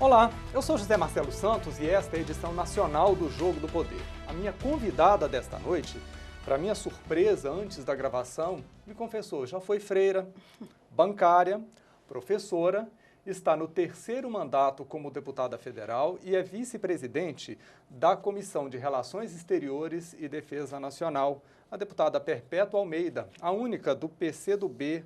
Olá, eu sou José Marcelo Santos e esta é a edição nacional do Jogo do Poder. A minha convidada desta noite, para minha surpresa antes da gravação, me confessou, já foi freira, bancária, professora, está no terceiro mandato como deputada federal e é vice-presidente da Comissão de Relações Exteriores e Defesa Nacional, a deputada Perpétua Almeida, a única do PCdoB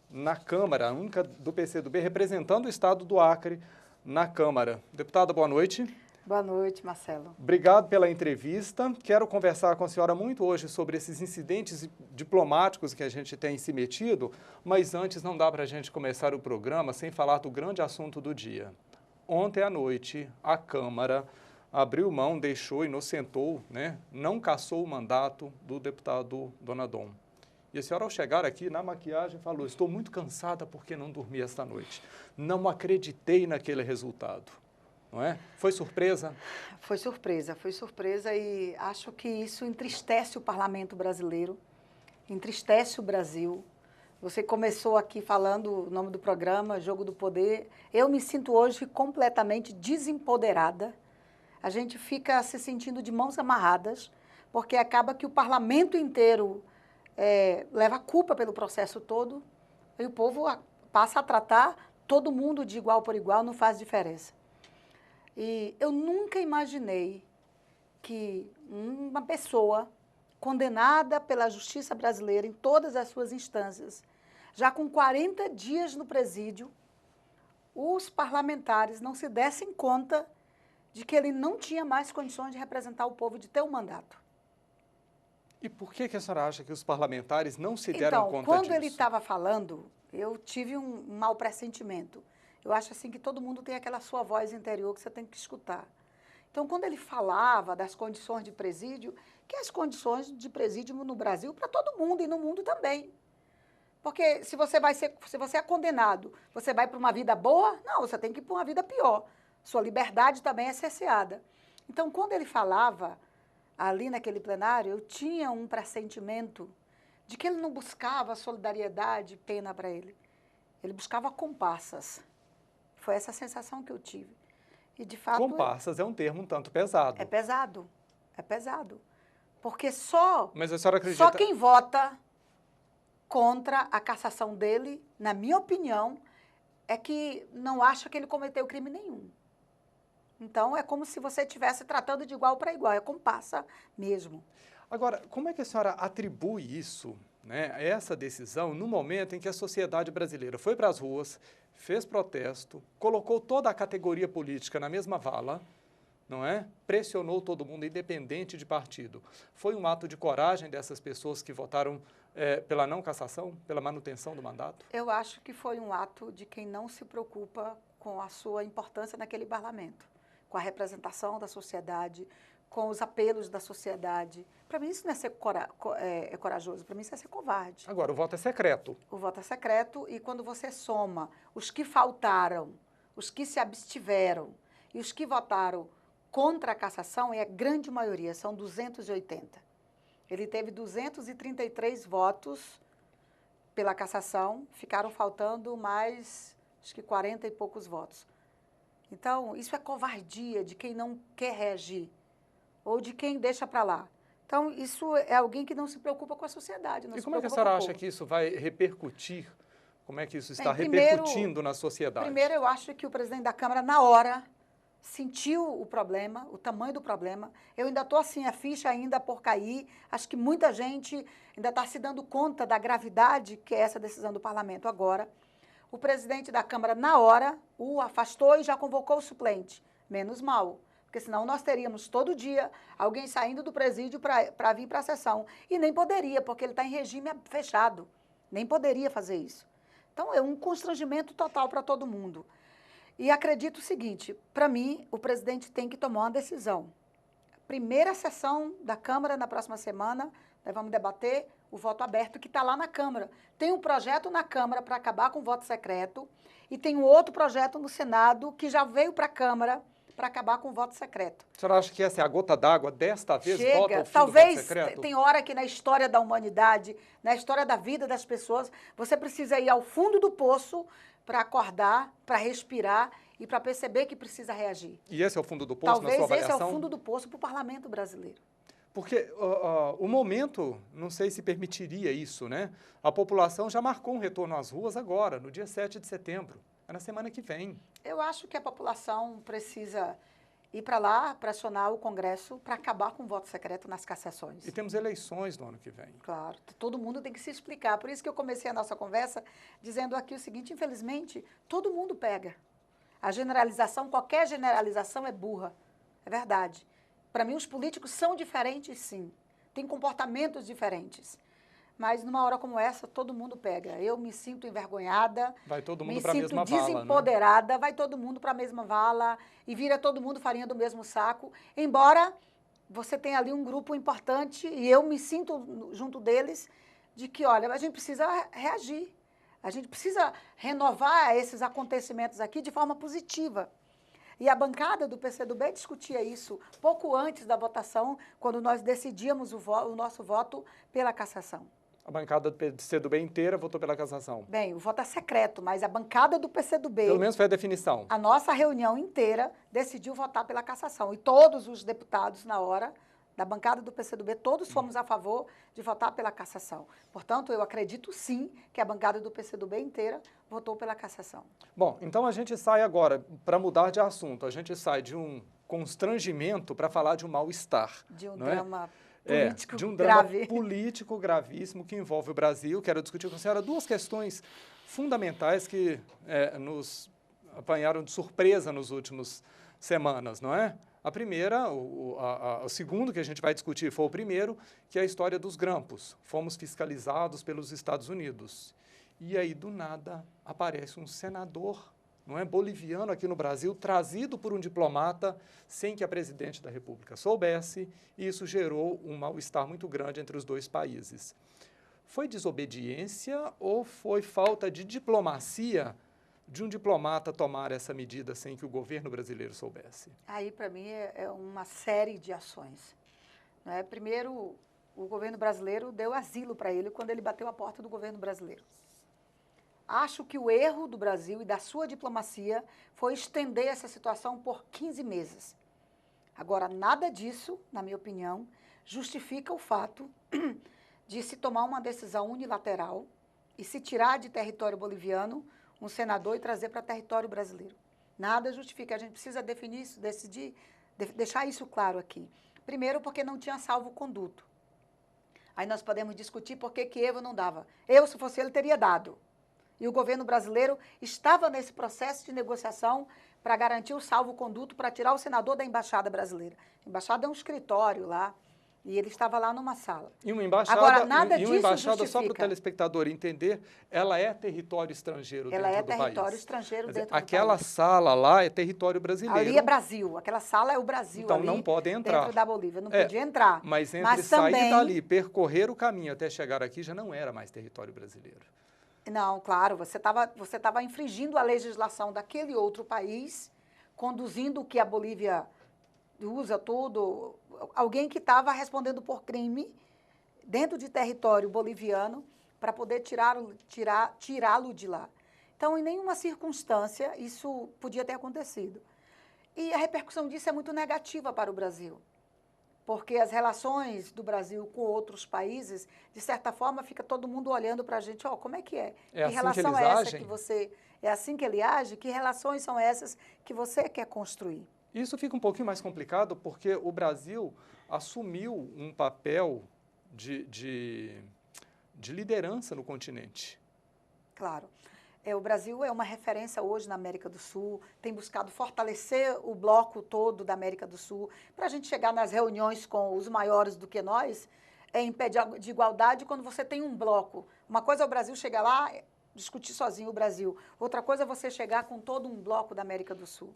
na Câmara, a única do PCdoB representando o estado do Acre na Câmara. Deputada, boa noite. Boa noite, Marcelo. Obrigado pela entrevista. Quero conversar com a senhora muito hoje sobre esses incidentes diplomáticos que a gente tem se metido, mas antes não dá para a gente começar o programa sem falar do grande assunto do dia. Ontem à noite, a Câmara abriu mão, deixou, inocentou, não cassou o mandato do deputado Donadon. E a senhora, ao chegar aqui, na maquiagem, falou, estou muito cansada porque não dormi esta noite. Não acreditei naquele resultado. Não é? Foi surpresa? Foi surpresa e acho que isso entristece o parlamento brasileiro, entristece o Brasil. Você começou aqui falando o nome do programa, Jogo do Poder. Eu me sinto hoje completamente desempoderada. A gente fica se sentindo de mãos amarradas, porque acaba que o parlamento inteiro leva a culpa pelo processo todo e o povo passa a tratar todo mundo de igual por igual, não faz diferença. E eu nunca imaginei que uma pessoa condenada pela justiça brasileira em todas as suas instâncias, já com 40 dias no presídio, os parlamentares não se dessem conta de que ele não tinha mais condições de representar o povo, de ter um mandato. E por que a senhora acha que os parlamentares não se deram conta disso? Então, quando ele estava falando, eu tive um mau pressentimento. Eu acho assim que todo mundo tem aquela sua voz interior que você tem que escutar. Então, quando ele falava das condições de presídio, que as condições de presídio no Brasil para todo mundo e no mundo também. Porque se você é condenado, você vai para uma vida boa? Não, você tem que ir para uma vida pior. Sua liberdade também é cerceada. Então, quando ele falava ali naquele plenário, eu tinha um pressentimento de que ele não buscava solidariedade, pena para ele. Ele buscava comparsas. Foi essa a sensação que eu tive. E, de fato, comparsas é um termo um tanto pesado. É pesado. É pesado. Porque só quem vota contra a cassação dele, na minha opinião, é que não acha que ele cometeu crime nenhum. Então, é como se você estivesse tratando de igual para igual, é comparsa mesmo. Agora, como é que a senhora atribui isso, essa decisão, no momento em que a sociedade brasileira foi para as ruas, fez protesto, colocou toda a categoria política na mesma vala, não é? Pressionou todo mundo, independente de partido. Foi um ato de coragem dessas pessoas que votaram pela não cassação, pela manutenção do mandato? Eu acho que foi um ato de quem não se preocupa com a sua importância naquele parlamento, com a representação da sociedade, com os apelos da sociedade. Para mim, isso não é ser corajoso, para mim, isso é ser covarde. Agora, o voto é secreto. O voto é secreto e quando você soma os que faltaram, os que se abstiveram e os que votaram contra a cassação, é a grande maioria, são 280. Ele teve 233 votos pela cassação, ficaram faltando mais, acho que 40 e poucos votos. Então, isso é covardia de quem não quer reagir ou de quem deixa para lá. Então, isso é alguém que não se preocupa com a sociedade. E como é que a senhora acha que isso vai repercutir? Como é que isso está repercutindo na sociedade? Primeiro, eu acho que o presidente da Câmara, na hora, sentiu o problema, o tamanho do problema. Eu ainda estou assim, a ficha ainda por cair. Acho que muita gente ainda está se dando conta da gravidade que é essa decisão do parlamento agora. O presidente da Câmara, na hora, o afastou e já convocou o suplente. Menos mal, porque senão nós teríamos todo dia alguém saindo do presídio para vir para a sessão. E nem poderia, porque ele está em regime fechado. Nem poderia fazer isso. Então, é um constrangimento total para todo mundo. E acredito o seguinte, para mim, o presidente tem que tomar uma decisão. Primeira sessão da Câmara na próxima semana, nós vamos debater o voto aberto que está lá na Câmara. Tem um projeto na Câmara para acabar com o voto secreto e tem um outro projeto no Senado que já veio para a Câmara para acabar com o voto secreto. A senhora acha que essa é a gota d'água desta vez? Chega, volta ao fim talvez do voto secreto? Tem hora que na história da humanidade, na história da vida das pessoas, você precisa ir ao fundo do poço para acordar, para respirar e para perceber que precisa reagir. E esse é o fundo do poço, na sua avaliação? Talvez esse é o fundo do poço para o parlamento brasileiro. Porque o momento, não sei se permitiria isso, né? A população já marcou um retorno às ruas agora, no dia 7 de setembro, é na semana que vem. Eu acho que a população precisa ir para lá, pressionar o Congresso para acabar com o voto secreto nas cassações. E temos eleições no ano que vem. Claro, todo mundo tem que se explicar. Por isso que eu comecei a nossa conversa dizendo aqui o seguinte, infelizmente, todo mundo pega. A generalização, qualquer generalização é burra, é verdade. Para mim, os políticos são diferentes, sim. Têm comportamentos diferentes. Mas, numa hora como essa, todo mundo pega. Eu me sinto envergonhada. Vai todo mundo para a mesma vala, me sinto desempoderada. Né? Vai todo mundo para a mesma vala e vira todo mundo farinha do mesmo saco. Embora você tenha ali um grupo importante e eu me sinto junto deles de que, olha, a gente precisa reagir. A gente precisa renovar esses acontecimentos aqui de forma positiva. E a bancada do PCdoB discutia isso pouco antes da votação, quando nós decidíamos o nosso voto pela cassação. A bancada do PCdoB inteira votou pela cassação? Bem, o voto é secreto, mas a bancada do PCdoB... Pelo menos foi a definição. A nossa reunião inteira decidiu votar pela cassação. E todos os deputados, na hora da bancada do PCdoB, todos fomos a favor de votar pela cassação. Portanto, eu acredito sim que a bancada do PCdoB inteira votou pela cassação. Bom, então a gente sai agora, para mudar de assunto, a gente sai de um constrangimento para falar de um mal-estar. De um drama político de um drama político gravíssimo que envolve o Brasil. Quero discutir com a senhora duas questões fundamentais que nos apanharam de surpresa nos últimos semanas, não é? A primeira, o segundo que a gente vai discutir foi o primeiro, que é a história dos grampos. Fomos fiscalizados pelos Estados Unidos. E aí, do nada, aparece um senador, não é, boliviano aqui no Brasil, trazido por um diplomata, sem que a presidente da República soubesse, e isso gerou um mal-estar muito grande entre os dois países. Foi desobediência ou foi falta de diplomacia de um diplomata tomar essa medida sem que o governo brasileiro soubesse? Aí, para mim, é uma série de ações. Né? Primeiro, o governo brasileiro deu asilo para ele quando ele bateu a porta do governo brasileiro. Acho que o erro do Brasil e da sua diplomacia foi estender essa situação por 15 meses. Agora, nada disso, na minha opinião, justifica o fato de se tomar uma decisão unilateral e se tirar de território boliviano um senador e trazer para território brasileiro. Nada justifica. A gente precisa definir isso, deixar isso claro aqui. Primeiro, porque não tinha salvo-conduto. Aí nós podemos discutir por que Evo não dava. Eu, se fosse ele, teria dado. E o governo brasileiro estava nesse processo de negociação para garantir o salvo-conduto para tirar o senador da embaixada brasileira. A embaixada é um escritório lá. E ele estava lá numa sala. E uma embaixada, agora, nada e uma embaixada justifica. Só para o telespectador entender, ela é território estrangeiro dentro do país. Ela é território estrangeiro dentro do país. Aquela sala lá é território brasileiro. Ali é Brasil, aquela sala é o Brasil. Então ali não pode entrar. Dentro da Bolívia, não podia entrar. Mas entre sair dali, percorrer o caminho até chegar aqui, já não era mais território brasileiro. Não, claro, você estava infringindo a legislação daquele outro país, conduzindo o que a Bolívia usa tudo, alguém que estava respondendo por crime dentro de território boliviano para poder tirá-lo de lá. Então, em nenhuma circunstância isso podia ter acontecido. E a repercussão disso é muito negativa para o Brasil, porque as relações do Brasil com outros países, de certa forma, fica todo mundo olhando para a gente, como é que é? Que assim relação que eles é essa agem? que você... É assim que ele age? Que relações são essas que você quer construir? Isso fica um pouquinho mais complicado porque o Brasil assumiu um papel de liderança no continente. Claro. O Brasil é uma referência hoje na América do Sul, tem buscado fortalecer o bloco todo da América do Sul, para a gente chegar nas reuniões com os maiores do que nós, em pé de igualdade, quando você tem um bloco. Uma coisa é o Brasil chegar lá, discutir sozinho o Brasil. Outra coisa é você chegar com todo um bloco da América do Sul.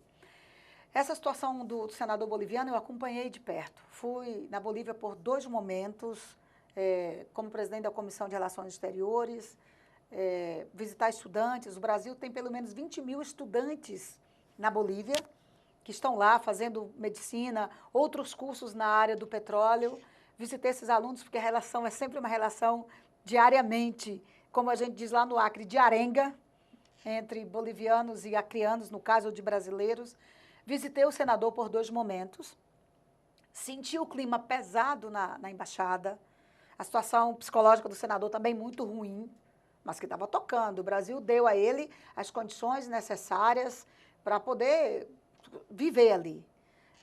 Essa situação do senador boliviano eu acompanhei de perto. Fui na Bolívia por 2 momentos, como presidente da Comissão de Relações Exteriores, visitar estudantes. O Brasil tem pelo menos 20 mil estudantes na Bolívia, que estão lá fazendo medicina, outros cursos na área do petróleo. Visitei esses alunos porque a relação é sempre uma relação diariamente, como a gente diz lá no Acre, de arenga. entre bolivianos e acreanos, no caso de brasileiros. Visitei o senador por 2 momentos. Senti o clima pesado na embaixada. A situação psicológica do senador também muito ruim, mas que estava tocando. O Brasil deu a ele as condições necessárias para poder viver ali.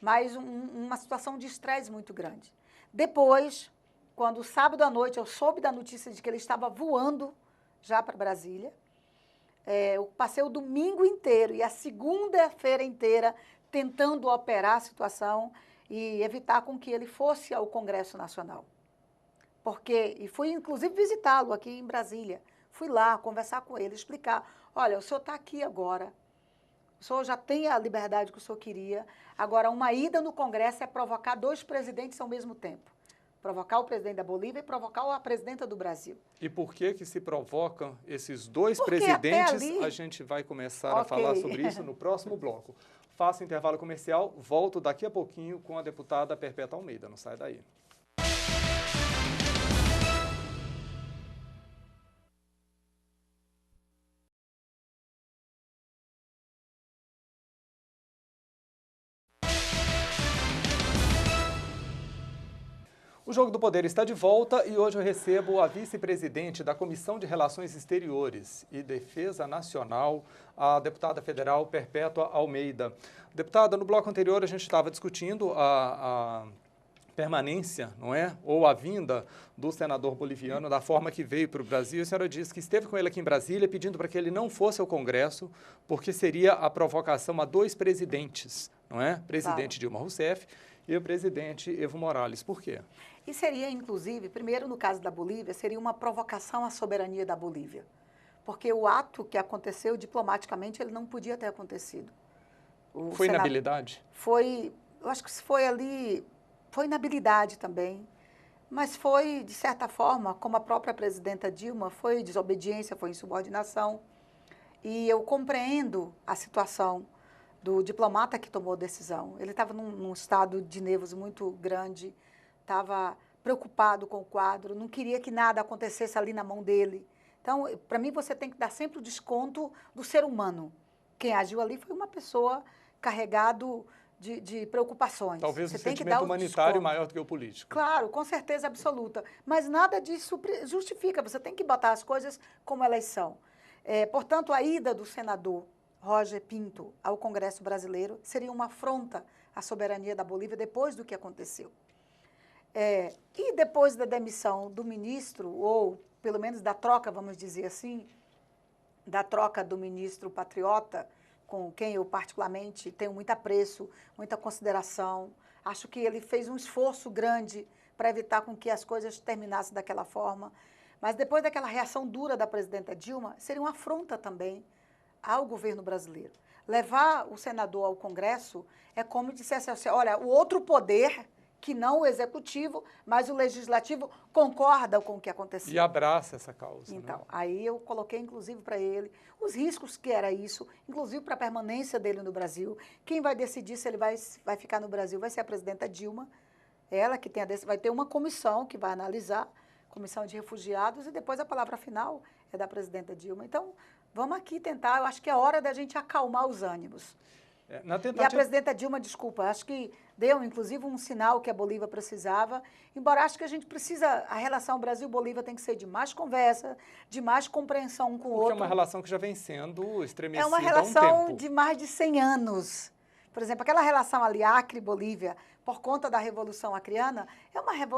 Mas uma situação de estresse muito grande. Depois, quando sábado à noite eu soube da notícia de que ele estava voando já para Brasília, eu passei o domingo inteiro e a segunda-feira inteira tentando operar a situação e evitar com que ele fosse ao Congresso Nacional. E fui, inclusive, visitá-lo aqui em Brasília. Fui lá conversar com ele, explicar, olha, o senhor está aqui agora, o senhor já tem a liberdade que o senhor queria, agora uma ida no Congresso é provocar 2 presidentes ao mesmo tempo. Provocar o presidente da Bolívia e provocar a presidenta do Brasil. E por que se provocam esses 2 Porque presidentes? ali... A gente vai começar a falar sobre isso no próximo bloco. Faço intervalo comercial, volto daqui a pouquinho com a deputada Perpétua Almeida. Não sai daí. O Jogo do Poder está de volta e hoje eu recebo a vice-presidente da Comissão de Relações Exteriores e Defesa Nacional, a deputada federal Perpétua Almeida. Deputada, no bloco anterior a gente estava discutindo a permanência, não é? Ou a vinda do senador boliviano da forma que veio para o Brasil. A senhora disse que esteve com ele aqui em Brasília pedindo para que ele não fosse ao Congresso, porque seria a provocação a 2 presidentes, não é? Presidente Dilma Rousseff e o presidente Evo Morales. Por quê? E seria, inclusive, primeiro no caso da Bolívia, seria uma provocação à soberania da Bolívia. Porque o ato que aconteceu diplomaticamente, ele não podia ter acontecido. Foi inabilidade? Eu acho que foi ali, foi inabilidade também. Mas foi, de certa forma, como a própria presidenta Dilma, foi desobediência, foi insubordinação. E eu compreendo a situação do diplomata que tomou a decisão. Ele estava num estado de nervos muito grande, estava preocupado com o quadro, não queria que nada acontecesse ali na mão dele. Então, para mim, você tem que dar sempre o desconto do ser humano. Quem agiu ali foi uma pessoa carregado de preocupações. Talvez você um tem que sentimento dar humanitário maior do que o político. Claro, com certeza absoluta. Mas nada disso justifica, você tem que botar as coisas como elas são. Portanto, a ida do senador Roger Pinto ao Congresso Brasileiro seria uma afronta à soberania da Bolívia depois do que aconteceu. E depois da demissão do ministro, ou pelo menos da troca, vamos dizer assim, da troca do ministro patriota, com quem eu particularmente tenho muito apreço, muita consideração, acho que ele fez um esforço grande para evitar com que as coisas terminassem daquela forma. Mas depois daquela reação dura da presidenta Dilma, seria uma afronta também ao governo brasileiro. Levar o senador ao Congresso é como dissesse assim, olha, o outro poder, que não o executivo, mas o legislativo, concorda com o que aconteceu. E abraça essa causa. Então, né? Aí eu coloquei, inclusive, para ele os riscos que era isso, inclusive para a permanência dele no Brasil. Quem vai decidir se ele vai ficar no Brasil vai ser a presidenta Dilma, ela que vai ter uma comissão que vai analisar, comissão de refugiados, e depois a palavra final é da presidenta Dilma. Então, vamos aqui tentar, eu acho que é hora da gente acalmar os ânimos. E a presidenta Dilma, desculpa, acho que deu, inclusive, um sinal que a Bolívia precisava, embora acho que a gente precisa, a relação Brasil-Bolívia tem que ser de mais conversa, de mais compreensão um com o outro. Porque é uma relação que já vem sendo estremecida há um tempo. É uma relação de mais de 100 anos. Por exemplo, aquela relação ali, Acre-Bolívia, por conta da Revolução Acreana,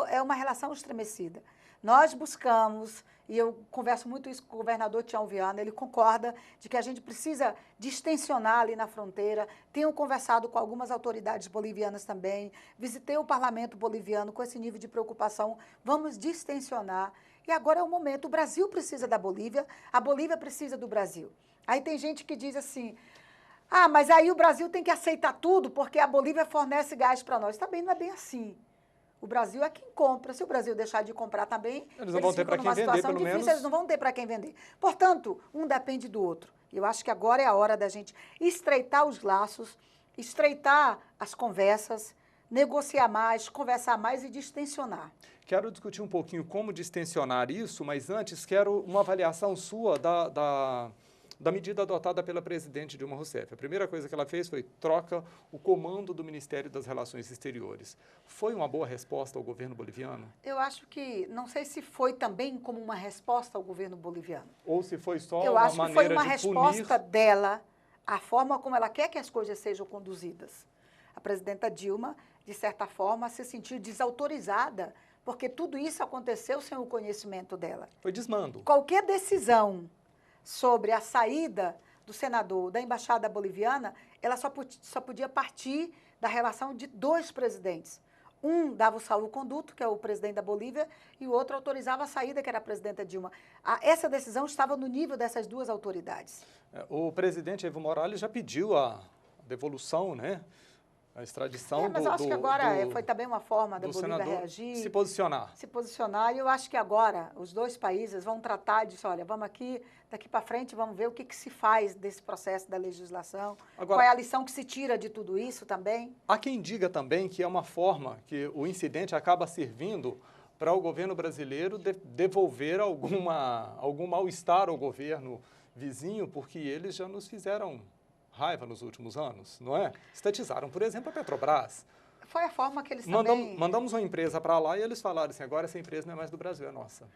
é uma relação estremecida. Nós buscamos, e eu converso muito isso com o governador Tião Viana, ele concorda de que a gente precisa distensionar ali na fronteira. Tenho conversado com algumas autoridades bolivianas também, visitei o parlamento boliviano com esse nível de preocupação, vamos distensionar. E agora é o momento, o Brasil precisa da Bolívia, a Bolívia precisa do Brasil. Aí tem gente que diz assim, mas aí o Brasil tem que aceitar tudo porque a Bolívia fornece gás para nós. Também não é bem assim. O Brasil é quem compra. Se o Brasil deixar de comprar também, eles não vão ter para quem vender, pelo menos. Eles não vão ter para quem vender. Portanto, um depende do outro. Eu acho que agora é a hora da gente estreitar os laços, estreitar as conversas, negociar mais, conversar mais e distensionar. Quero discutir um pouquinho como distensionar isso, mas antes quero uma avaliação sua da medida adotada pela presidente Dilma Rousseff. A primeira coisa que ela fez foi troca o comando do Ministério das Relações Exteriores. Foi uma boa resposta ao governo boliviano? Eu acho que, não sei se foi também como uma resposta ao governo boliviano. Ou se foi só Eu uma acho que foi maneira uma de resposta punir? dela, a forma como ela quer que as coisas sejam conduzidas. A presidenta Dilma, de certa forma, se sentiu desautorizada, porque tudo isso aconteceu sem o conhecimento dela. Foi desmando. Qualquer decisão sobre a saída do senador da embaixada boliviana, ela só podia partir da relação de dois presidentes. Um dava o salvo-conduto, que é o presidente da Bolívia, e o outro autorizava a saída, que era a presidenta Dilma. Essa decisão estava no nível dessas duas autoridades. O presidente Evo Morales já pediu a devolução, né? A extradição Mas eu acho que agora foi também uma forma da do Bolívia senador reagir, se posicionar. e eu acho que agora os dois países vão tratar disso, olha, vamos aqui, daqui para frente, vamos ver o que se faz desse processo da legislação, Agora, qual é a lição que se tira de tudo isso também. há quem diga também que é uma forma que o incidente acaba servindo para o governo brasileiro devolver algum mal-estar ao governo vizinho, porque eles já nos fizeram raiva nos últimos anos, não é? Estatizaram, por exemplo, a Petrobras. Foi a forma que eles também... Mandamos uma empresa para lá e eles falaram assim, agora essa empresa não é mais do Brasil, é nossa.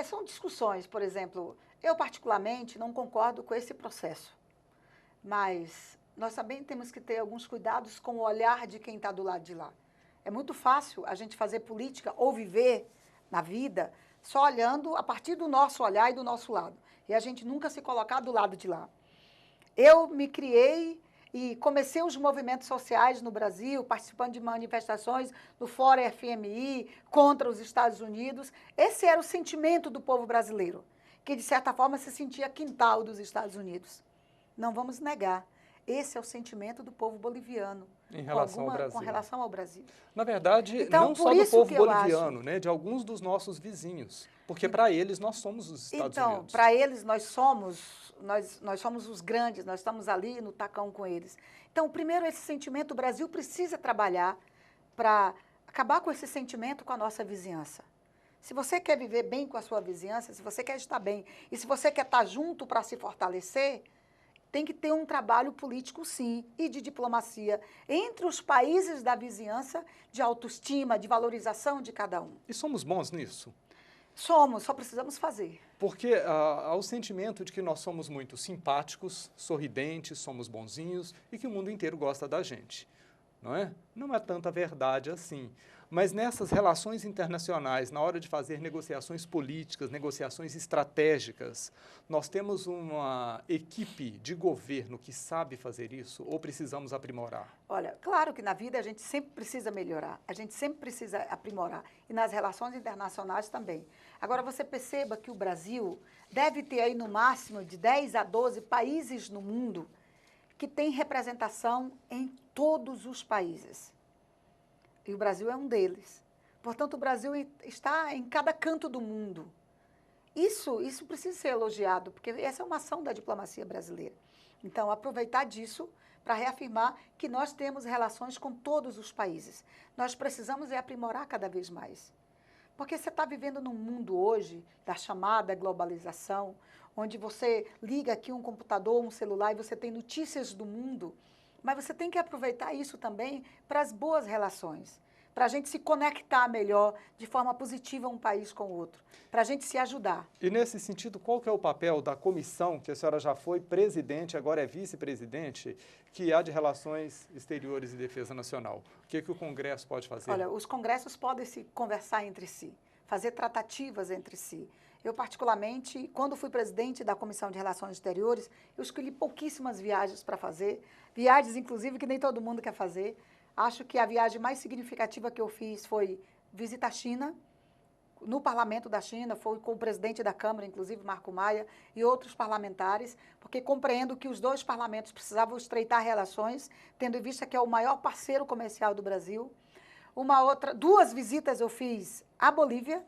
São discussões, por exemplo, eu particularmente não concordo com esse processo, mas nós também temos que ter alguns cuidados com o olhar de quem está do lado de lá. É muito fácil a gente fazer política ou viver na vida só olhando a partir do nosso olhar e do nosso lado, e a gente nunca se colocar do lado de lá. Eu me criei e comecei os movimentos sociais no Brasil, participando de manifestações no Fórum FMI, contra os Estados Unidos. Esse era o sentimento do povo brasileiro, que de certa forma se sentia quintal dos Estados Unidos. Não vamos negar, esse é o sentimento do povo boliviano Em relação ao Brasil. com relação ao Brasil. Na verdade, Então, não só do povo boliviano, acho, né, de alguns dos nossos vizinhos, porque para eles nós somos os Estados Unidos. Então, para eles nós somos os grandes, nós estamos ali no tacão com eles. Então, primeiro esse sentimento, o Brasil precisa trabalhar para acabar com esse sentimento com a nossa vizinhança. Se você quer viver bem com a sua vizinhança, se você quer estar bem, e se você quer estar junto para se fortalecer, tem que ter um trabalho político, sim, e de diplomacia entre os países da vizinhança, de autoestima, de valorização de cada um. E somos bons nisso? Somos, só precisamos fazer. Porque há o sentimento de que nós somos muito simpáticos, sorridentes, somos bonzinhos e que o mundo inteiro gosta da gente, não é? Não é tanta verdade assim. Mas nessas relações internacionais, na hora de fazer negociações políticas, negociações estratégicas, nós temos uma equipe de governo que sabe fazer isso ou precisamos aprimorar? Olha, claro que na vida a gente sempre precisa melhorar, a gente sempre precisa aprimorar, e nas relações internacionais também. Agora, você perceba que o Brasil deve ter aí no máximo de 10 a 12 países no mundo que tem representação em todos os países. E o Brasil é um deles. Portanto, o Brasil está em cada canto do mundo. Isso precisa ser elogiado, porque essa é uma ação da diplomacia brasileira. Então, aproveitar disso para reafirmar que nós temos relações com todos os países. Nós precisamos aprimorar cada vez mais. Porque você está vivendo num mundo hoje da chamada globalização, onde você liga aqui um computador, um celular e você tem notícias do mundo, mas você tem que aproveitar isso também para as boas relações, para a gente se conectar melhor de forma positiva um país com o outro, para a gente se ajudar. E nesse sentido, qual que é o papel da comissão, que a senhora já foi presidente, agora é vice-presidente, que há de Relações Exteriores e Defesa Nacional? O que o Congresso pode fazer? Olha, os congressos podem se conversar entre si, fazer tratativas entre si. Eu, particularmente, quando fui presidente da Comissão de Relações Exteriores, eu escolhi pouquíssimas viagens para fazer, viagens, inclusive, que nem todo mundo quer fazer. Acho que a viagem mais significativa que eu fiz foi visitar a China, no parlamento da China, foi com o presidente da Câmara, inclusive Marco Maia, e outros parlamentares, porque compreendo que os dois parlamentos precisavam estreitar relações, tendo em vista que é o maior parceiro comercial do Brasil. Duas visitas eu fiz à Bolívia,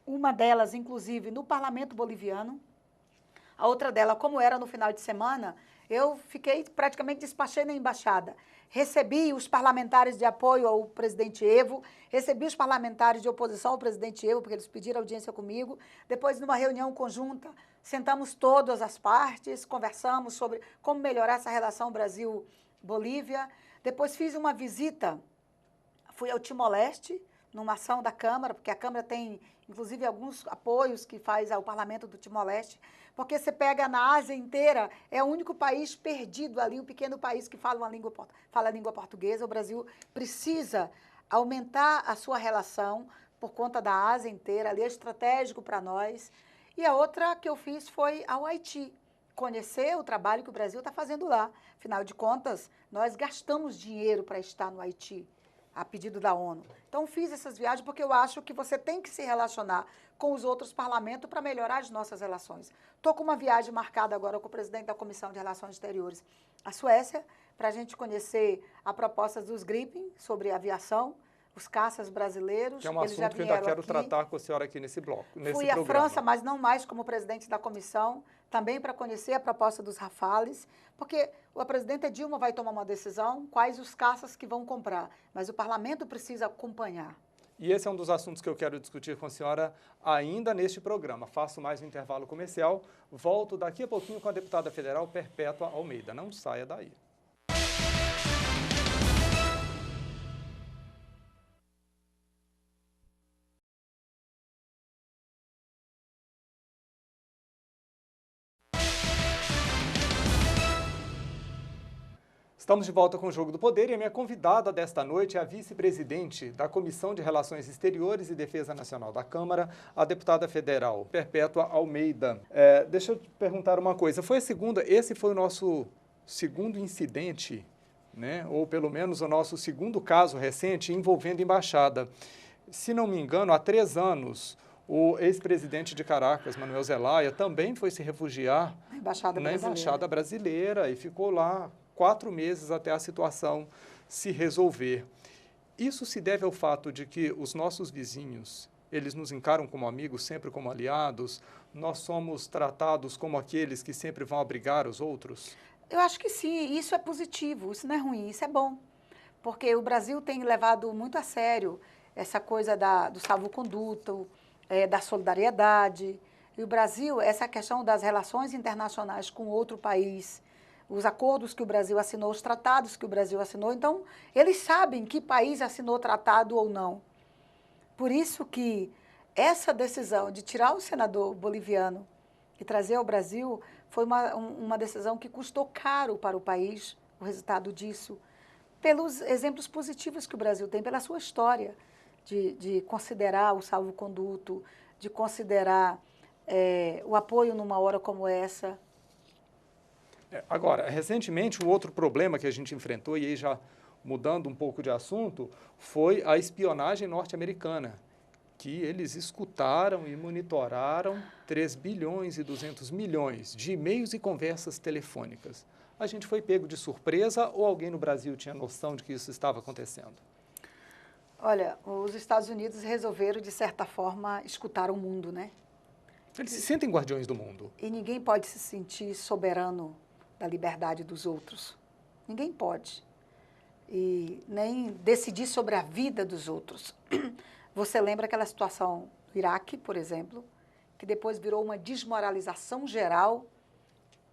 uma delas, inclusive, no parlamento boliviano. A outra dela, como era no final de semana, Eu fiquei, praticamente despachei na embaixada. Recebi os parlamentares de apoio ao presidente Evo, recebi os parlamentares de oposição ao presidente Evo, porque eles pediram audiência comigo. Depois, numa reunião conjunta, sentamos todas as partes, conversamos sobre como melhorar essa relação Brasil-Bolívia. Depois fiz uma visita, fui ao Timor-Leste, numa ação da Câmara, porque a Câmara tem, inclusive, alguns apoios que faz ao Parlamento do Timor-Leste, porque você pega na Ásia inteira, é o único país perdido ali, um pequeno país que fala a língua portuguesa. O Brasil precisa aumentar a sua relação por conta da Ásia inteira, ali é estratégico para nós. E a outra que eu fiz foi ao Haiti, conhecer o trabalho que o Brasil está fazendo lá. Afinal de contas, nós gastamos dinheiro para estar no Haiti, a pedido da ONU. Então, fiz essas viagens porque eu acho que você tem que se relacionar com os outros parlamentos para melhorar as nossas relações. Estou com uma viagem marcada agora com o presidente da Comissão de Relações Exteriores, a Suécia, para a gente conhecer a proposta dos Gripen sobre aviação, os caças brasileiros. Que é um assunto que eu ainda quero tratar com a senhora aqui nesse bloco, nesse Fui programa. à França, mas não mais como presidente da comissão, também para conhecer a proposta dos Rafales, porque a presidenta Dilma vai tomar uma decisão, quais os caças que vão comprar, mas o parlamento precisa acompanhar. E esse é um dos assuntos que eu quero discutir com a senhora ainda neste programa. Faço mais um intervalo comercial, volto daqui a pouquinho com a deputada federal Perpétua Almeida. Não saia daí. Estamos de volta com o Jogo do Poder e a minha convidada desta noite é a vice-presidente da Comissão de Relações Exteriores e Defesa Nacional da Câmara, a deputada federal Perpétua Almeida. Deixa eu te perguntar uma coisa, esse foi o nosso segundo incidente, né, ou pelo menos o nosso segundo caso recente envolvendo embaixada. Se não me engano, há 3 anos, o ex-presidente de Caracas, Manuel Zelaya, também foi se refugiar na Embaixada Brasileira e ficou lá 4 meses até a situação se resolver. Isso se deve ao fato de que os nossos vizinhos, eles nos encaram como amigos, sempre como aliados, nós somos tratados como aqueles que sempre vão abrigar os outros? Eu acho que sim, isso é positivo, isso não é ruim, isso é bom, porque o Brasil tem levado muito a sério essa coisa do salvo-conduto, da solidariedade, e o Brasil, essa questão das relações internacionais com outro país, os acordos que o Brasil assinou, os tratados que o Brasil assinou, então, eles sabem que país assinou tratado ou não. Por isso que essa decisão de tirar o senador boliviano e trazer ao Brasil foi uma decisão que custou caro para o país, o resultado disso, pelos exemplos positivos que o Brasil tem, pela sua história, de considerar o salvo-conduto, de considerar o apoio numa hora como essa. Agora, recentemente, um outro problema que a gente enfrentou, e aí já mudando um pouco de assunto, foi a espionagem norte-americana, que eles escutaram e monitoraram 3 bilhões e 200 milhões de e-mails e conversas telefônicas. A gente foi pego de surpresa ou alguém no Brasil tinha noção de que isso estava acontecendo? Olha, os Estados Unidos resolveram, de certa forma, escutar o mundo, né? Eles se sentem guardiões do mundo. E ninguém pode se sentir soberano da liberdade dos outros. Ninguém pode. E nem decidir sobre a vida dos outros. Você lembra aquela situação do Iraque, por exemplo, que depois virou uma desmoralização geral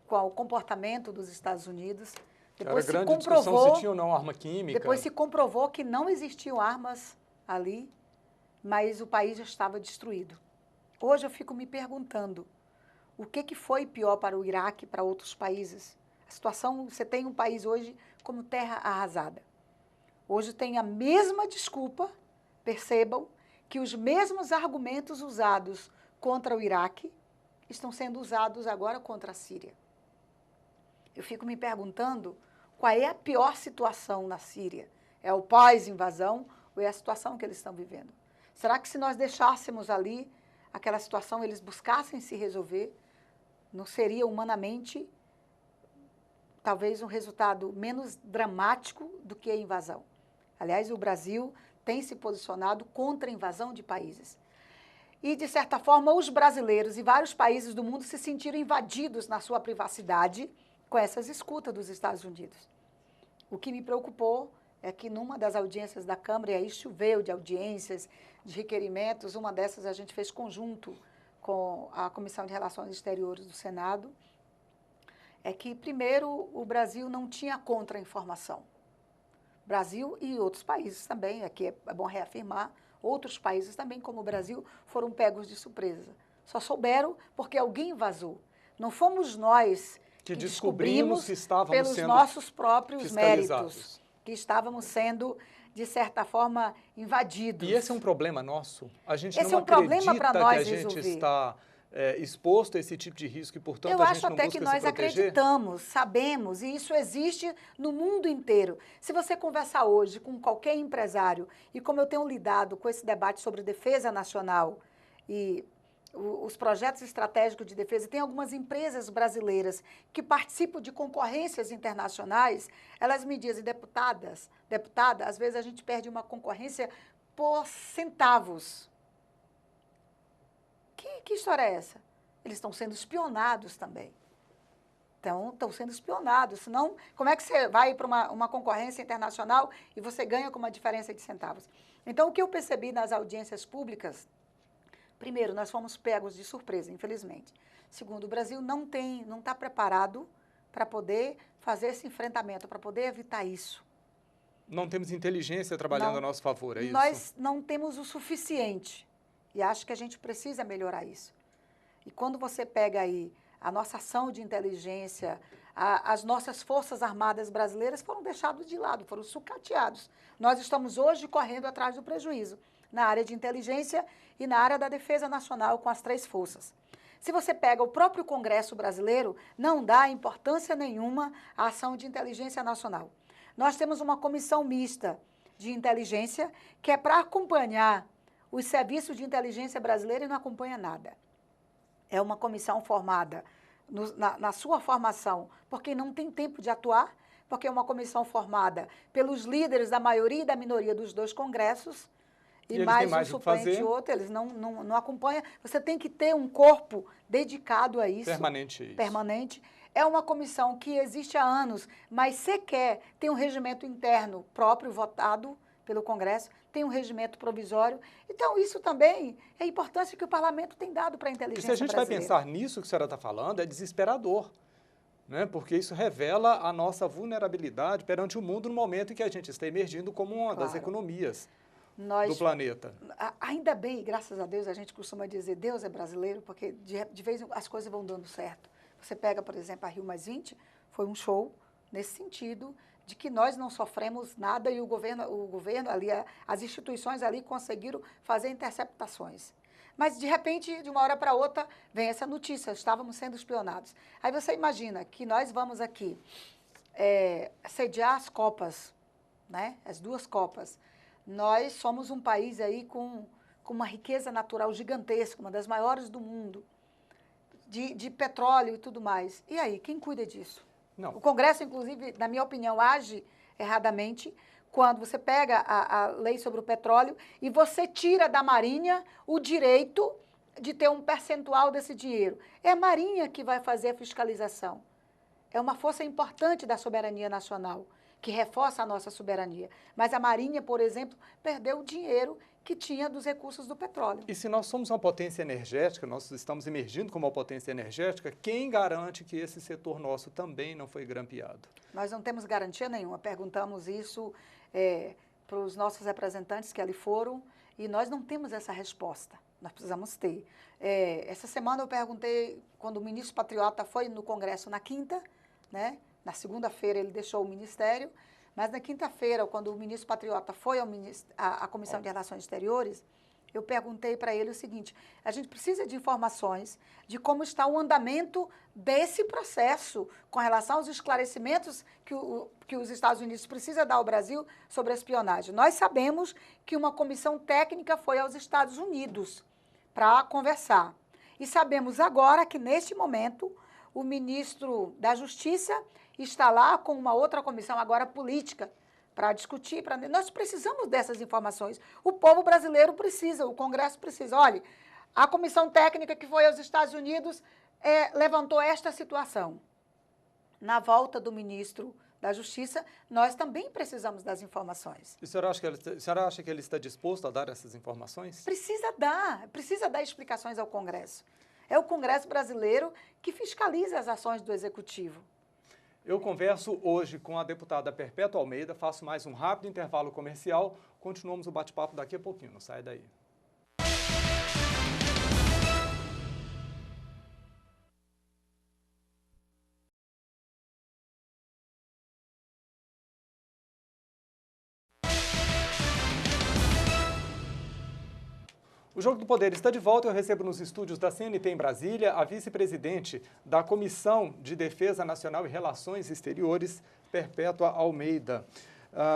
com o comportamento dos Estados Unidos. Depois era grande discussão se tinha ou não arma química. Depois se comprovou que não existiam armas ali, mas o país já estava destruído. Hoje eu fico me perguntando, o que foi pior para o Iraque e para outros países? A situação, você tem um país hoje como terra arrasada. Hoje tem a mesma desculpa, percebam, que os mesmos argumentos usados contra o Iraque estão sendo usados agora contra a Síria. Eu fico me perguntando qual é a pior situação na Síria. É o pós-invasão ou é a situação que eles estão vivendo? Será que se nós deixássemos ali aquela situação, eles buscassem se resolver, não seria humanamente talvez um resultado menos dramático do que a invasão? Aliás, o Brasil tem se posicionado contra a invasão de países. E, de certa forma, os brasileiros e vários países do mundo se sentiram invadidos na sua privacidade com essas escutas dos Estados Unidos. O que me preocupou é que numa das audiências da Câmara, e aí choveu de audiências, de requerimentos, uma dessas a gente fez conjunto com a Comissão de Relações Exteriores do Senado, é que, primeiro, o Brasil não tinha contra-informação. Brasil e outros países também, aqui é bom reafirmar, outros países também, como o Brasil, foram pegos de surpresa. Só souberam porque alguém vazou. Não fomos nós que descobrimos que estávamos pelos sendo nossos próprios fiscalizados. méritos, que estávamos sendo, de certa forma, invadidos. E esse é um problema nosso? A gente Esse não é um problema para acredita nós que a gente resolver. está exposto a esse tipo de risco e, portanto, Eu a gente acho não até busca que se nós proteger? acreditamos, sabemos, e isso existe no mundo inteiro. Se você conversar hoje com qualquer empresário, e como eu tenho lidado com esse debate sobre defesa nacional e os projetos estratégicos de defesa, tem algumas empresas brasileiras que participam de concorrências internacionais, elas me dizem, deputada, às vezes a gente perde uma concorrência por centavos. Que história é essa? Eles estão sendo espionados também. Então, estão sendo espionados. Senão, como é que você vai para uma concorrência internacional e você ganha com uma diferença de centavos? Então, o que eu percebi nas audiências públicas, primeiro, nós fomos pegos de surpresa, infelizmente. Segundo, o Brasil não está preparado para poder fazer esse enfrentamento, para poder evitar isso. Não temos inteligência trabalhando a nosso favor, é isso? Nós não temos o suficiente. E acho que a gente precisa melhorar isso. E quando você pega aí a nossa ação de inteligência, as nossas forças armadas brasileiras foram deixadas de lado, foram sucateados. Nós estamos hoje correndo atrás do prejuízo na área de inteligência e na área da defesa nacional com as 3 forças. Se você pega o próprio Congresso brasileiro, não dá importância nenhuma à ação de inteligência nacional. Nós temos uma comissão mista de inteligência que é para acompanhar os serviços de inteligência brasileira e não acompanha nada. É uma comissão formada na sua formação, porque não tem tempo de atuar, porque é uma comissão formada pelos líderes da maioria e da minoria dos 2 congressos, e mais um suplente e outro, eles não acompanham. Você tem que ter um corpo dedicado a isso. Permanente. Isso. Permanente. É uma comissão que existe há anos, mas sequer tem um regimento interno próprio, votado pelo Congresso, tem um regimento provisório. Então, isso também é a importância que o parlamento tem dado para a inteligência brasileira. E se a gente vai pensar nisso que a senhora está falando, é desesperador, né? Porque isso revela a nossa vulnerabilidade perante o mundo no momento em que a gente está emergindo como uma das economias do planeta. Ainda bem, graças a Deus, a gente costuma dizer Deus é brasileiro, porque de vez em quando as coisas vão dando certo. Você pega, por exemplo, a Rio+20, foi um show nesse sentido, de que nós não sofremos nada e o governo ali, as instituições ali conseguiram fazer interceptações. Mas, de repente, de uma hora para outra, vem essa notícia, estávamos sendo espionados. Aí você imagina que nós vamos aqui sediar as Copas, né? As 2 Copas. Nós somos um país aí com uma riqueza natural gigantesca, uma das maiores do mundo, de petróleo e tudo mais. E aí, quem cuida disso? Não. O Congresso, inclusive, na minha opinião, age erradamente quando você pega a lei sobre o petróleo e você tira da Marinha o direito de ter um percentual desse dinheiro. É a Marinha que vai fazer a fiscalização. É uma força importante da soberania nacional, que reforça a nossa soberania. Mas a Marinha, por exemplo, perdeu o dinheiro que tinha dos recursos do petróleo. E se nós somos uma potência energética, nós estamos emergindo como uma potência energética, quem garante que esse setor nosso também não foi grampeado? Nós não temos garantia nenhuma. Perguntamos isso para os nossos representantes que ali foram e nós não temos essa resposta. Nós precisamos ter. Essa semana eu perguntei, quando o ministro Patriota foi no Congresso na quinta, né? Na segunda-feira ele deixou o ministério, mas na quinta-feira, quando o ministro Patriota foi à Comissão de Relações Exteriores, eu perguntei para ele o seguinte: a gente precisa de informações de como está o andamento desse processo com relação aos esclarecimentos que os Estados Unidos precisam dar ao Brasil sobre a espionagem. Nós sabemos que uma comissão técnica foi aos Estados Unidos para conversar. E sabemos agora que, neste momento, o ministro da Justiça está lá com uma outra comissão, agora política, para discutir. Nós precisamos dessas informações. O povo brasileiro precisa, o Congresso precisa. Olha, a comissão técnica que foi aos Estados Unidos levantou esta situação. na volta do ministro da Justiça, nós também precisamos das informações. E a senhora acha que ele está disposto a dar essas informações? Precisa dar explicações ao Congresso. É o Congresso brasileiro que fiscaliza as ações do Executivo. Eu converso hoje com a deputada Perpétua Almeida, faço mais um rápido intervalo comercial, continuamos o bate-papo daqui a pouquinho, não sai daí. O Jogo do Poder está de volta. Eu recebo nos estúdios da CNT em Brasília a vice-presidente da Comissão de Defesa Nacional e Relações Exteriores, Perpétua Almeida.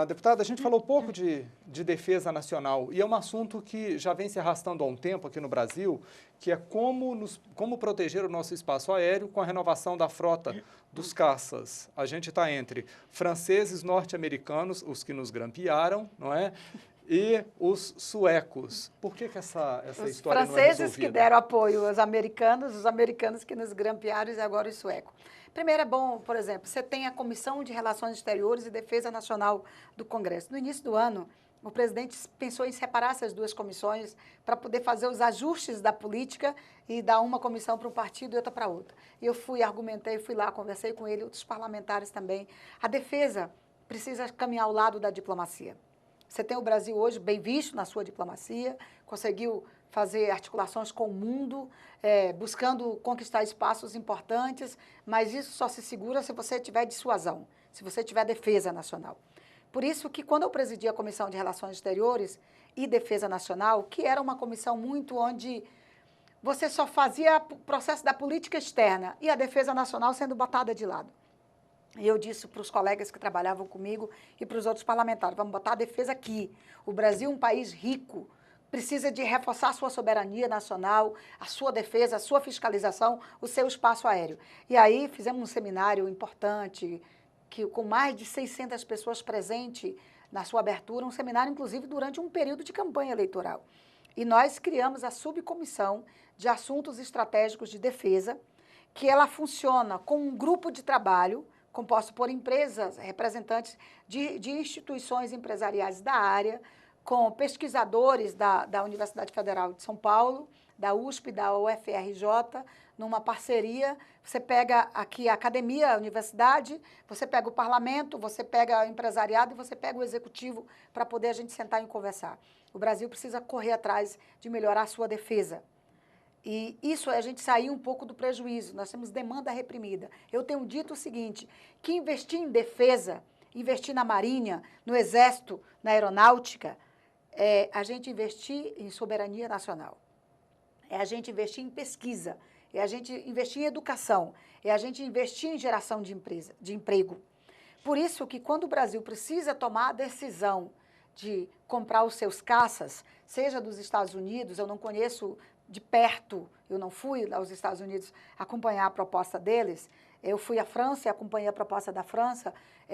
Deputada, a gente falou pouco de defesa nacional e é um assunto que já vem se arrastando há um tempo aqui no Brasil, que é como proteger o nosso espaço aéreo com a renovação da frota dos caças. A gente está entre franceses, norte-americanos, os que nos grampearam, não é? E os suecos. Por que essa história não é resolvida? Os franceses que deram apoio aos americanos, os americanos que nos grampearam e agora os suecos. Primeiro é bom, por exemplo, você tem a Comissão de Relações Exteriores e Defesa Nacional do Congresso. No início do ano, o presidente pensou em separar essas duas comissões para poder fazer os ajustes da política e dar uma comissão para um partido e outra para outra. E eu argumentei, fui lá, conversei com ele, outros parlamentares também. A defesa precisa caminhar ao lado da diplomacia. Você tem o Brasil hoje bem visto na sua diplomacia, conseguiu fazer articulações com o mundo, buscando conquistar espaços importantes, mas isso só se segura se você tiver dissuasão, se você tiver defesa nacional. Por isso que quando eu presidi a Comissão de Relações Exteriores e Defesa Nacional, que era uma comissão muito onde você só fazia o processo da política externa e a defesa nacional sendo botada de lado. E eu disse para os colegas que trabalhavam comigo e para os outros parlamentares, vamos botar a defesa aqui. O Brasil é um país rico, precisa de reforçar a sua soberania nacional, a sua defesa, a sua fiscalização, o seu espaço aéreo. E aí fizemos um seminário importante, com mais de 600 pessoas presentes na sua abertura, um seminário, inclusive, durante um período de campanha eleitoral. E nós criamos a subcomissão de assuntos estratégicos de defesa, que ela funciona com um grupo de trabalho composto por empresas, representantes de instituições empresariais da área, com pesquisadores da Universidade Federal de São Paulo, da USP, da UFRJ, numa parceria. Você pega aqui a academia, a universidade, você pega o parlamento, você pega o empresariado e você pega o executivo para poder a gente sentar e conversar. O Brasil precisa correr atrás de melhorar a sua defesa. E isso é a gente sair um pouco do prejuízo, nós temos demanda reprimida. Eu tenho dito o seguinte, que investir em defesa, investir na marinha, no exército, na aeronáutica, é a gente investir em soberania nacional, é a gente investir em pesquisa, é a gente investir em educação, é a gente investir em geração de emprego. Por isso que quando o Brasil precisa tomar a decisão de comprar os seus caças, seja dos Estados Unidos, eu não conheço de perto, eu não fui aos Estados Unidos acompanhar a proposta deles, eu fui à França e acompanhei a proposta da França,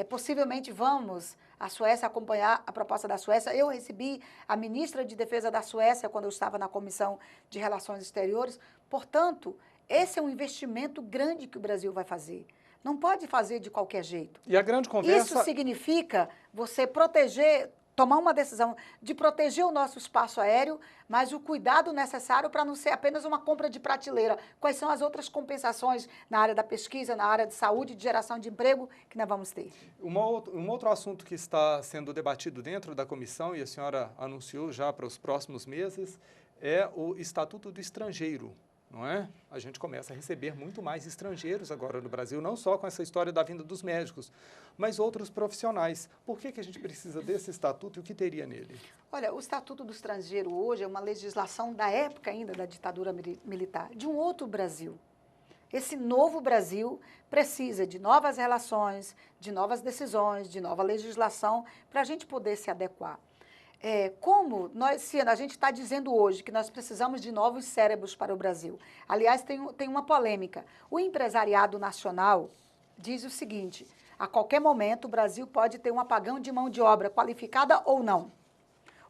possivelmente vamos à Suécia acompanhar a proposta da Suécia. Eu recebi a ministra de Defesa da Suécia quando eu estava na Comissão de Relações Exteriores, portanto, esse é um investimento grande que o Brasil vai fazer. Não pode fazer de qualquer jeito. E a grande conversa... Isso significa você proteger, tomar uma decisão de proteger o nosso espaço aéreo, mas o cuidado necessário para não ser apenas uma compra de prateleira. Quais são as outras compensações na área da pesquisa, na área de saúde, de geração de emprego que nós vamos ter? Um outro assunto que está sendo debatido dentro da comissão, e a senhora anunciou já para os próximos meses, é o Estatuto do Estrangeiro. Não é? A gente começa a receber muito mais estrangeiros agora no Brasil, não só com essa história da vinda dos médicos, mas outros profissionais. Por que a gente precisa desse estatuto e o que teria nele? Olha, o Estatuto do Estrangeiro hoje é uma legislação da época ainda da ditadura militar, de um outro Brasil. Esse novo Brasil precisa de novas relações, de novas decisões, de nova legislação para a gente poder se adequar. Se a gente está dizendo hoje que nós precisamos de novos cérebros para o Brasil. Aliás, tem uma polêmica. O empresariado nacional diz o seguinte, a qualquer momento o Brasil pode ter um apagão de mão de obra qualificada ou não.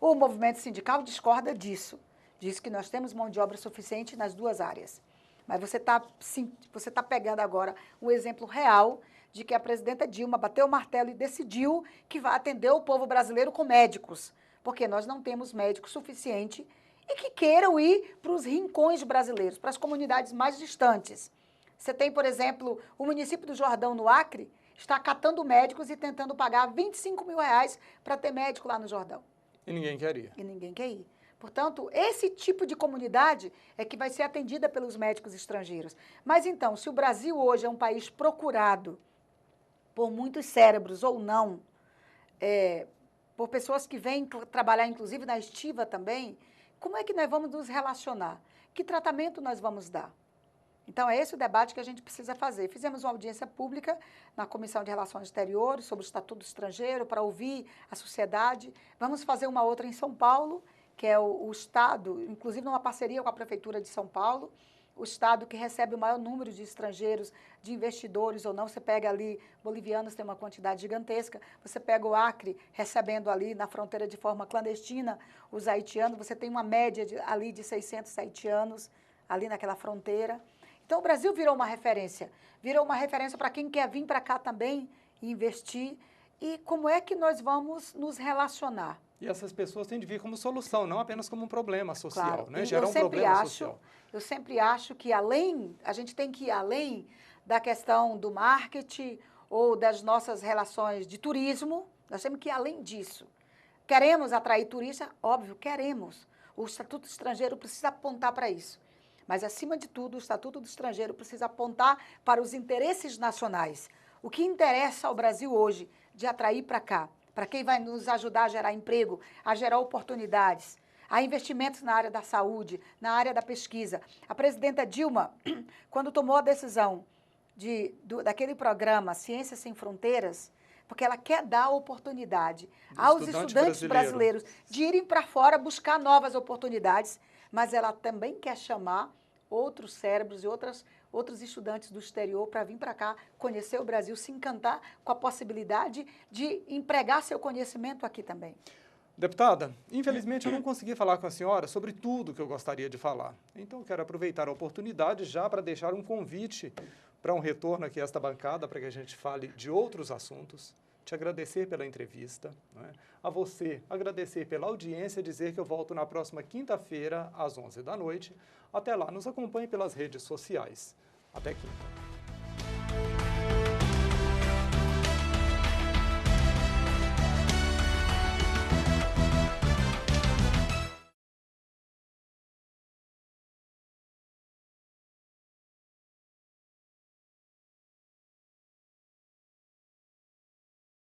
O movimento sindical discorda disso. Diz que nós temos mão de obra suficiente nas duas áreas. Mas você tá pegando agora um exemplo real de que a presidenta Dilma bateu o martelo e decidiu que vai atender o povo brasileiro com médicos, porque nós não temos médicos suficiente e que queiram ir para os rincões brasileiros, para as comunidades mais distantes. Você tem, por exemplo, o município do Jordão, no Acre, está catando médicos e tentando pagar R$25 mil para ter médico lá no Jordão. E ninguém quer ir. E ninguém quer ir. Portanto, esse tipo de comunidade é que vai ser atendida pelos médicos estrangeiros. Mas então, se o Brasil hoje é um país procurado por muitos cérebros ou não, por pessoas que vêm trabalhar, inclusive, na estiva também, como é que nós vamos nos relacionar? Que tratamento nós vamos dar? Então, é esse o debate que a gente precisa fazer. Fizemos uma audiência pública na Comissão de Relações Exteriores sobre o Estatuto do Estrangeiro, para ouvir a sociedade. Vamos fazer uma outra em São Paulo, que é o Estado, inclusive numa parceria com a Prefeitura de São Paulo, o Estado que recebe o maior número de estrangeiros, de investidores ou não. Você pega ali, bolivianos tem uma quantidade gigantesca, você pega o Acre, recebendo ali na fronteira de forma clandestina os haitianos, você tem uma média ali de 600 haitianos ali naquela fronteira. Então, o Brasil virou uma referência para quem quer vir para cá também e investir. E como é que nós vamos nos relacionar? E essas pessoas têm de vir como solução, não apenas como um problema social, Claro. né? Gerar um problema social. Eu sempre acho que a gente tem que ir além da questão do marketing ou das nossas relações de turismo, nós temos que ir além disso. Queremos atrair turista? Óbvio, queremos. O Estatuto Estrangeiro precisa apontar para isso. Mas, acima de tudo, o Estatuto do Estrangeiro precisa apontar para os interesses nacionais. O que interessa ao Brasil hoje de atrair para cá? Para quem vai nos ajudar a gerar emprego, a gerar oportunidades, a investimentos na área da saúde, na área da pesquisa. A presidenta Dilma, quando tomou a decisão daquele programa Ciências Sem Fronteiras, porque ela quer dar oportunidade aos estudantes brasileiros de irem para fora buscar novas oportunidades, mas ela também quer chamar outros cérebros e outros estudantes do exterior para vir para cá, conhecer o Brasil, se encantar com a possibilidade de empregar seu conhecimento aqui também. Deputada, infelizmente eu não consegui falar com a senhora sobre tudo que eu gostaria de falar. Então, eu quero aproveitar a oportunidade já para deixar um convite para um retorno aqui a esta bancada, para que a gente fale de outros assuntos. Te agradecer pela entrevista, né? A você agradecer pela audiência, dizer que eu volto na próxima quinta-feira, às 11 da noite. Até lá, nos acompanhe pelas redes sociais. Até quinta.